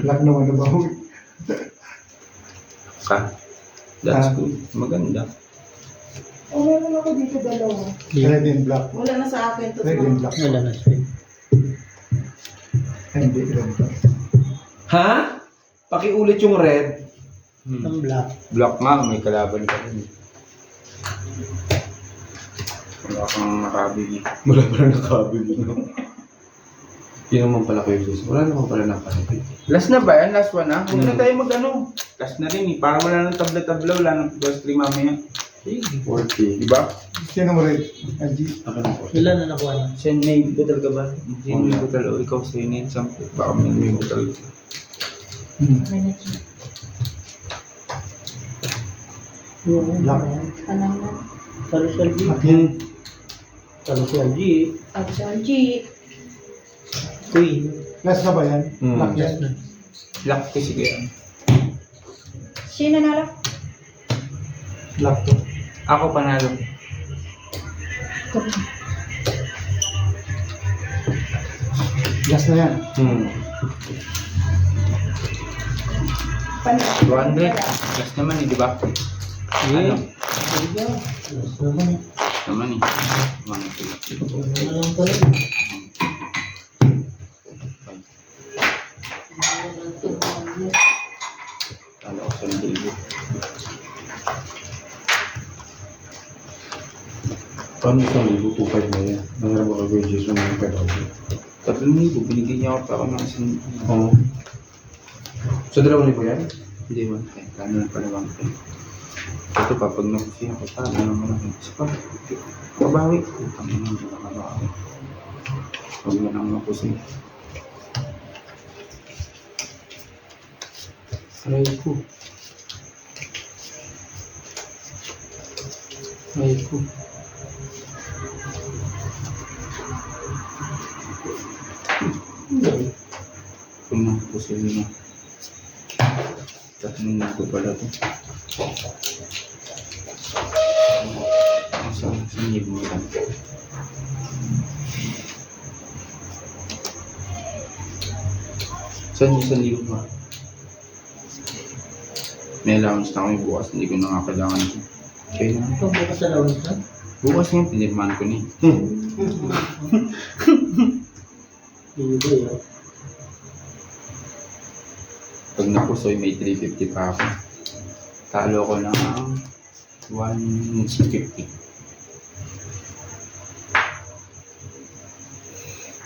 Lock naman na ba? Ka. That's good. Maganda. O, meron ako dito dalawa. Red and black. Wala na sa akin to. Red and black. Wala na sa'yo. Hindi, red and black. Ha? Pakiulit yung red. Ang black. Block nga, may kalaban ka rin. Wala kang nakabili. Wala pala nakabig. Yun naman pala kayo, sis. Wala naman pala nakabig. Last na ba yan? Last one na? Huwag na tayo mag-ano. Last na rin eh. Para wala nang tabla-tabla. Wala nang plus 3 mamaya. 40. Diba? Sino mo red? Angie? Ako na po. Wala na nakuha na. Siya may butal ka ba? Hindi may butal. O ikaw sa'yo na yun. Baka may butal. Black. Tanang na. Talo si LG. Black. Talo si LG. Action G. Queen. Last na ba yan? Hmm. Black yan. Lock ko sige. Sino nalo? Black to. Ako panalo. Last na yan. 200. Last naman eh, di ba? Ano? Last naman eh. Naman eh. Wala lang pala. Talo ko sa libo. Paano isang libo? 2.5 na yan. Nangarap ako kay Jason ng 5,000. 3,000. Binigyan niya ako pa ako ng isang... Oo. Sa 2,000 yan? Hindi man. Kano lang pala bang ito. Ito pa, pag nakusiya ko, paano naman ako. Isa pa. Kabawi. Utang na naman. Nakabawi. Huwag na naman nakusiya. Aray ko. Aray ko. Kung nakusiya na. Tatlong ko pala ito. Saan libo lang. Saan yung 1,000 ba? May allowance na kami bukas, hindi ko na nga kailangan ito. Okay na. Ito bukas sa lawis na. Bukas nga, pinirmahan ko na eh. Hindi yun. Pag napusoy, may 350 pa ako. Talo ko ng 150.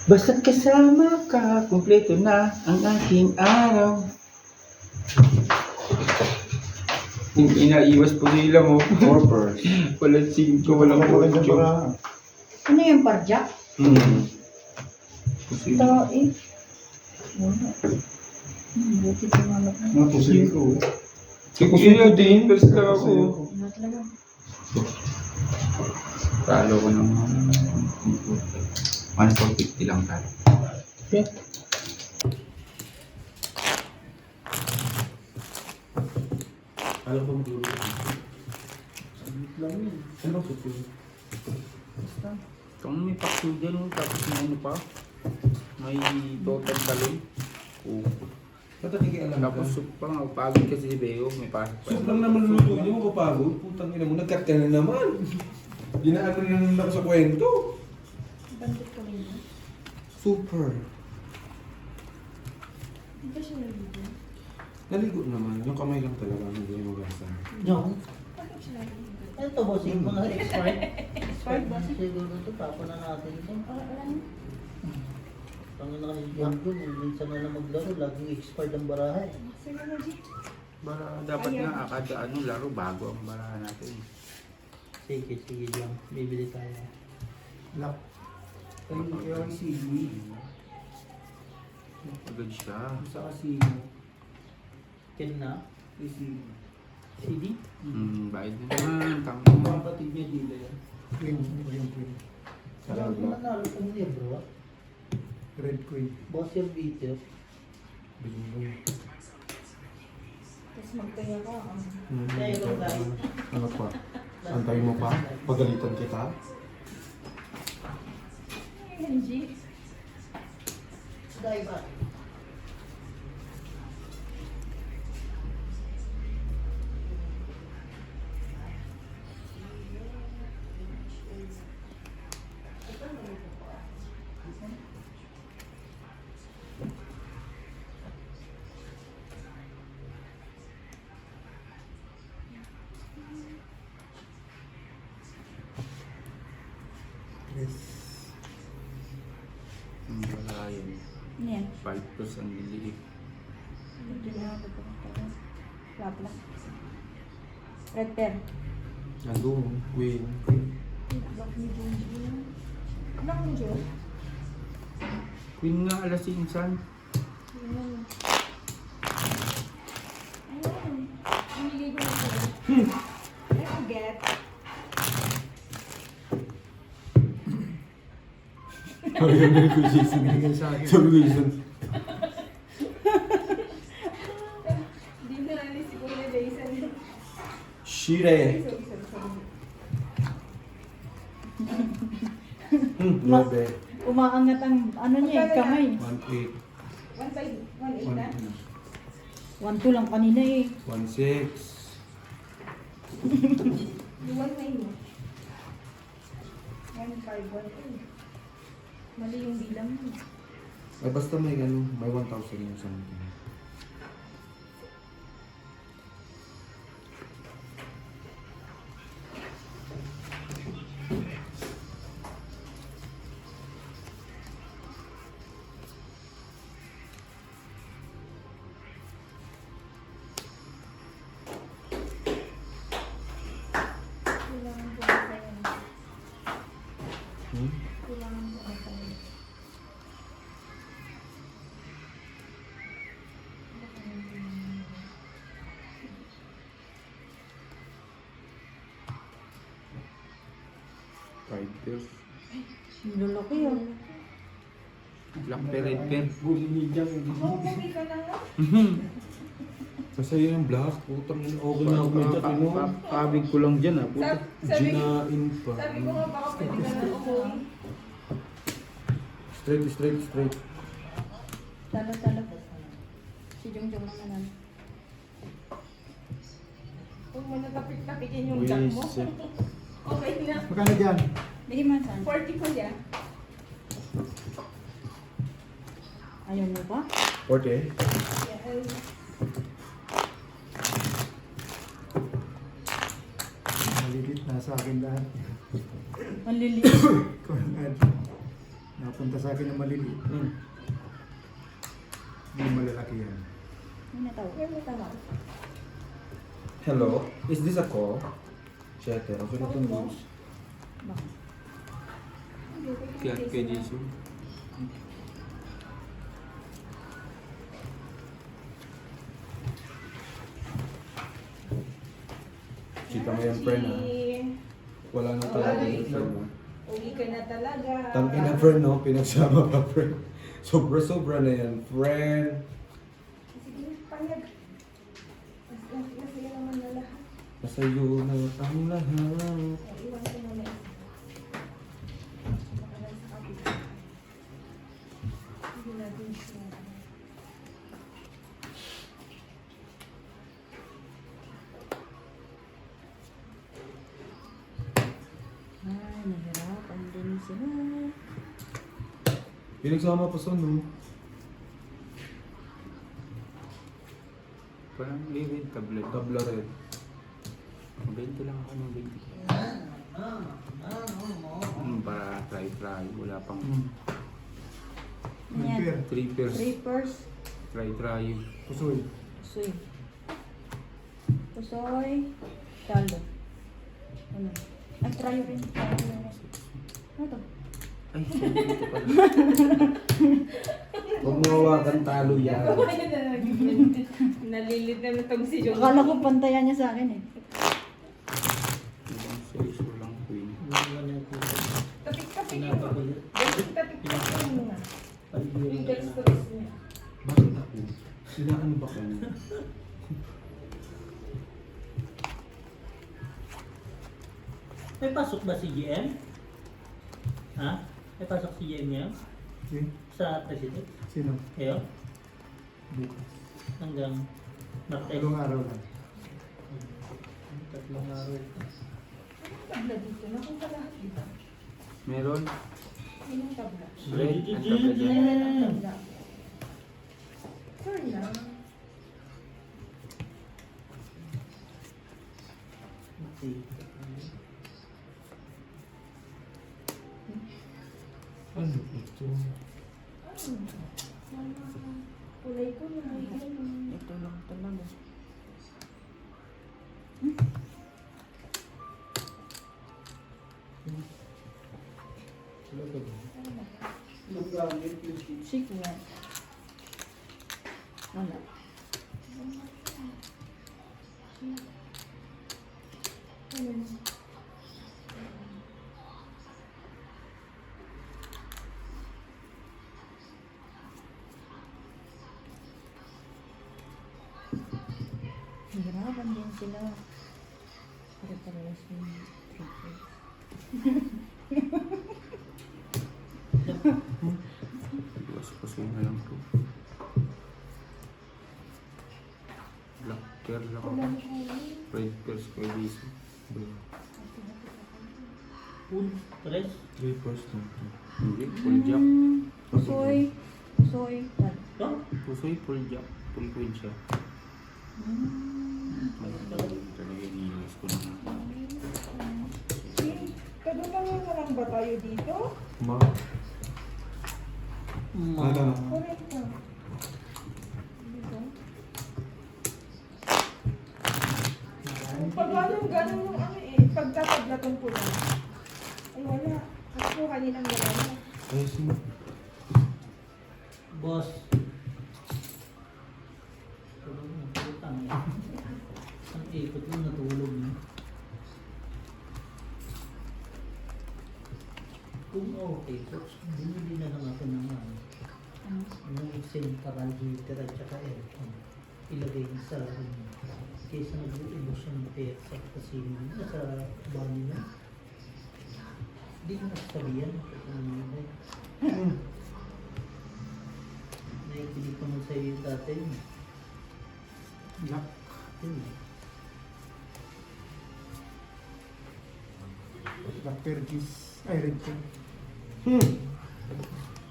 Basta't kasama ka, kumpleto na ang aking araw. Yung inaiwas po nila mo. Corpers. Walang 5, walang Maganda 8. para. Ano yung parjak? Kasi Ito eh. Wala. Buti ko mga Napusin ko. sige na din, first lang ako. Ano talaga? Talo ko ng 1,450 lang talo. Okay. Alam ko mag-ulo. Saglit lang yun. Ano ba susunod? Kung may pakso dyan, tapos may ano pa, may total talon. Oo. Ba't hindi alam ka? Tapos soup pa nga, pagod kasi si Beo, may pasok pa. Soup lang naman luto niyo, kapagod. Putang ina mo, nag-cut ka na naman. Ginaan na naman ako sa kwento. Bandit kami na. Super. Hindi ba siya naligo? Naligo naman. Yung kamay lang talaga, hindi mo gasa. Yung, Bakit siya naligo? ito boss, yung mga expired. Expired ba? Siguro ito, tapon na natin ito. Alam mo? Tangan na kasi yung doon, minsan na lang maglaro, laging expired ang baraha eh. Sige na, G. Dapat nga, kada ano, laro bago ang barahan natin. Sige, sige lang. Bibili tayo. Lock. Ay, kaya ang CD. Agad siya. Sa kasi Ken na? CD. CD? Bayad na naman, tama Ang naman. kapatid niya dila yan. Queen. Yung Queen. Alam ko nanalo ko niya bro. Red Queen. Boss yung video. Tapos magkaya ka. Kaya ko tayo. Ano pa? Antay mo pa? Pagalitan kita? Ayan, G. Dahil ba? Yes. Ang barahan. Ano yan? 5 ang liliit. Hindi na ako ito. Lapla. Red pen. Nandun, Queen. Lock ni Junji. Lock ni Jo. Queen nga, alas insan. Ayan. Ayan. Binigay ko na ito. I forget. Sabi ko Jason. Binigay sa akin. Sabi ko Jason. Hindi na nalis si Kuya Jason. Shire. Lobe. Umaangat ang ano niya eh, kamay. 1-8. 1.8 na? 1-2. 1.2 lang kanina eh. 1-6. Yung 1.9 mo. 1.5, 1.8. Mali yung bilang mo. Ay basta may ano, may 1,000 yung something. Kailangan ko na tayo. Hmm? Kailangan ko na tayo. Fighters. Luloko yun. Black pen, red pen. Bully ni Jack. Bumili ka na nga. Kasi yun yung black, putang yun. Okay na ako medyo kino. Kabig ko lang dyan ah, puta. Ginain pa. Sabi ko nga baka pwede ka na umuwi. Straight. Talo. Si Jungjung naman. Huwag mo natapik-tapikin yung jack mo. Wiset. Okay na. Magkano dyan? Bigyan mo saan? 40 ko dyan. Ayaw mo ba? 40? Malilit na sa akin lahat. Maliliit. Napunta sa akin ng maliliit. Hindi malalaki yan. May natawa. Hello? Is this a call? Shete, okay na itong news. Bakit? Kaya Jason. Chika mo yan, friend ha. Wala na talaga yung friend mo. Uwi ka na talaga. Tangin na friend no, pinagsama pa friend. Sobra-sobra na yan, friend. Sige, payag. Masaya naman na lahat. Masa'yo na ang lahat. Iwan ko muna. Pinagsama pa sa ano. Parang liquid tablet. Tabla red. 20 lang ako ng 20. Para try. Wala pang Yan. 3 pairs. 3 pairs. Try. Pusoy. Pusoy. Pusoy. Talo. Ano? Ay, try rin. Ano to? Ay, ito pala. Huwag mo hawakan, talo yan. Nalilit na itong si Jong. Akala ko pantayan niya sa akin eh. Ibang series lang queen. Tapik-tapik mo. Pinapakulit. Tapik-tapik mo na. Paligiran Yung ka na. dextrose niya. Bakit ako? Sila ano ba ka? May pasok ba si GM? Ha? May pasok si GM niya? Sa president? Sino? Kayo? Bukas. Hanggang Martes? Tatlong araw lang. Tatlong araw. Tabla dito. Nakunta lahat dito. Meron. Yun ang tabla. Red at tabla dyan. Red ang tabla. Turn lang. Okay. Ano ito? Kulay-kulay. Ito lang talaga. Sik yan. Wala. Hirapan din sila. Pare-parehas yung treatment. Pusoy na lang to. Black pair lang ako. Red pairs ko dito. Pool? Tres? 3 first lang to. Hindi, full jack. Pusoy. Pusoy. Talo. Ito? Pusoy, full jack. Full queen siya. Talaga iniiwas ko na. Kadalawa na lang ba tayo dito? Ma. Ma. Ano na? Correct ka. Dito. Pag ganun yung ano eh, pagtatabla tong pula. Ay wala. Kasi ko kaninang gano'n. Ayos mo. Boss. Tulog na. Putang eh. Ang ikot mo natulog na. Kung okay, coach, bumili na lang ako ng ng central heater at saka aircon. Ilagay mo sa kaysa nag-uubos yung pet sa kasino sa banyo na. Hindi ko nasasabihan kung ano yun. Naikinig ko mo sa iyo dati yun. Black. Yun. Black Perkis. Ay, red ko.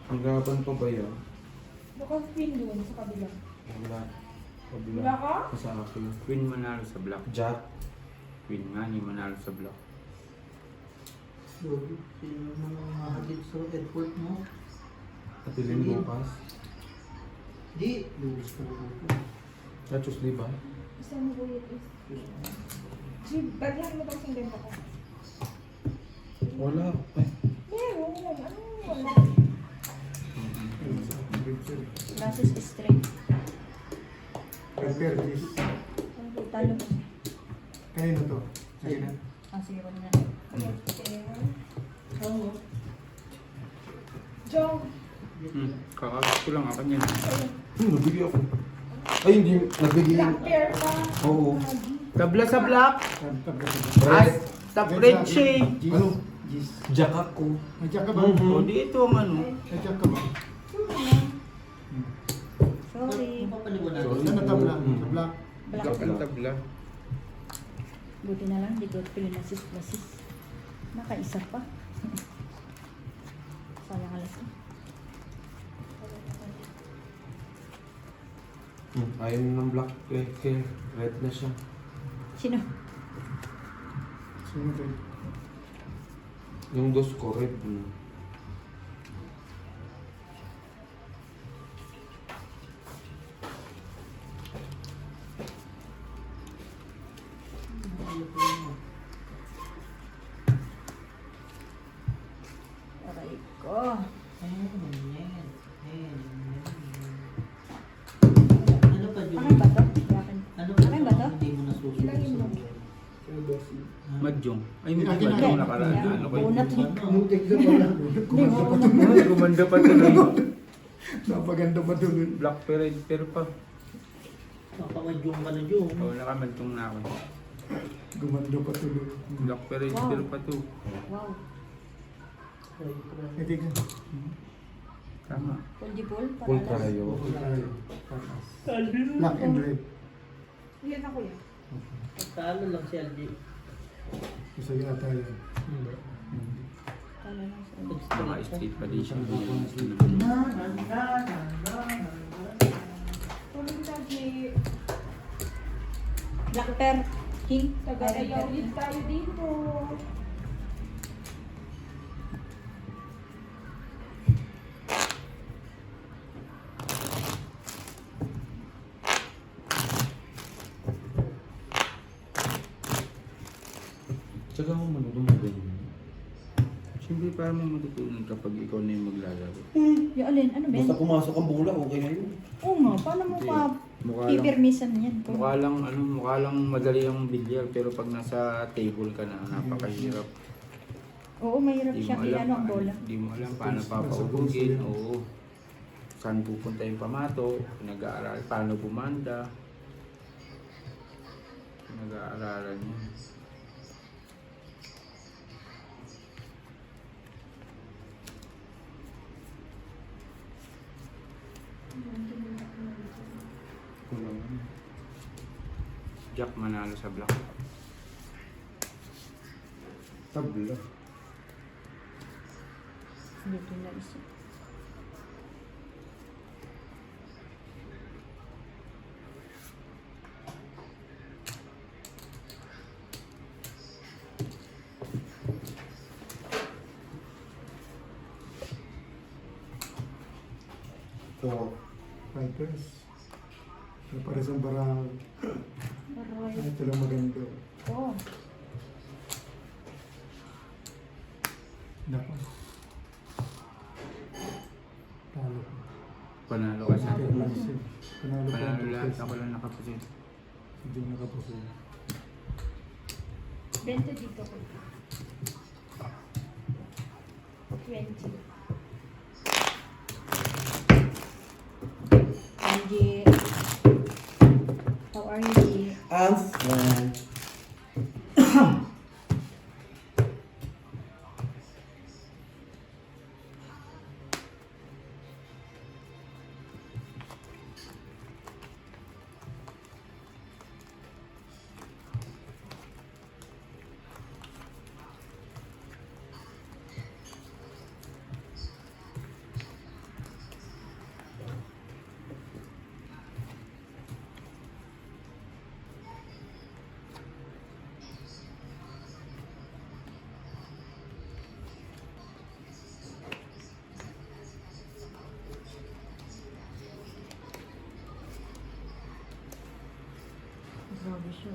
Hanggapan pa ba yan? Baka pin doon sa kabila. Wala. Kabila. Wala ka? Sa akin. Queen manalo sa black. Jack. Queen nga ni manalo sa black. Lord, sino mo nang mahalid sa airport mo? Katilin bukas. Di, lubos ko ko. At Tuesday ba? Isa mo kuya is. Jib, bagyan mo bang singgan ka? Wala. Ay. Meron. Ano wala? Glasses straight. Red Perkis. Talo ko. Kanino to? Sige na. Ah, sige ko na. Oo. Jong. Kakakit ko lang ako niyan. Nabigay ako. Ay, hindi. Nabigay. Black pair pa. Oo. Tabla sa black. Tabla ko. Ay, top red shade. Ano? Gis. Jack ako. May jack ka ba? O, di ito ang ano. May jack ka ba? Sorry. Ang papaliwanag. Saan na tabla? Sa black. Black. Kapal tabla. Buti na lang, di ko pinasis. Nakaisa pa. Sayang alas ko. Ayaw ng black kaya red na siya. Sino? Sino ba? Yung dos ko red. Aray ko. Ano pa yun? Akin ba to? Akin. Ano pa Akin ba to? Hindi mo nasusunod. Ilagay mo. Madyong. Ay, hindi madyong nakaraan. Ano kayo? Bunat. Mutik na pala. Hindi, bunat. Ay, gumanda pa tuloy. Napaganda pa tuloy. Black pero pa. Papamadyong ka na dyan. Oo, nakamadyong na ako. Gumanda pa tuloy. Black pero pa to. Wow. Hindi ka. Tama. Pulgibol. Full tayo. Black and red. Yan ako yan. Talo lang si LG. Isa yata yan. Hindi. Mga street pa din siya. Tulong lagi. Black Pear. King. Taga-ayawid tayo dito. Tsaka mo manulong Siyempre, parang mo matutunan kapag ikaw na yung maglalaro. Yung alin? Ano ba yan? Basta pumasok ang bola, okay na yun. Oo nga. Paano mo Hindi. pa Mukha lang, pipirmisan yan? mukha lang madali ang bilyar, pero pag nasa table ka na, napakahirap. Oo, mahirap Di siya. mo Kaya alam, ano ang bola? di mo alam paano papaugugin, oo. Saan pupunta yung pamato, nag-aaral, paano bumanda. Nag-aaralan niya. Jack manalo sa black. Tabla. Hindi ko naisip. So, Fighters. Para sa barang. Aray. Ito lang maganda. Oo. Nako. Talo. Panalo ka sa Panalo lang siya. Panalo pa ang Panalo lahat, test. ako lang nakapusin. Hindi nakapusin. Bento dito ko. 20. Angie. How are you, G? I'm fine. Grabe siya.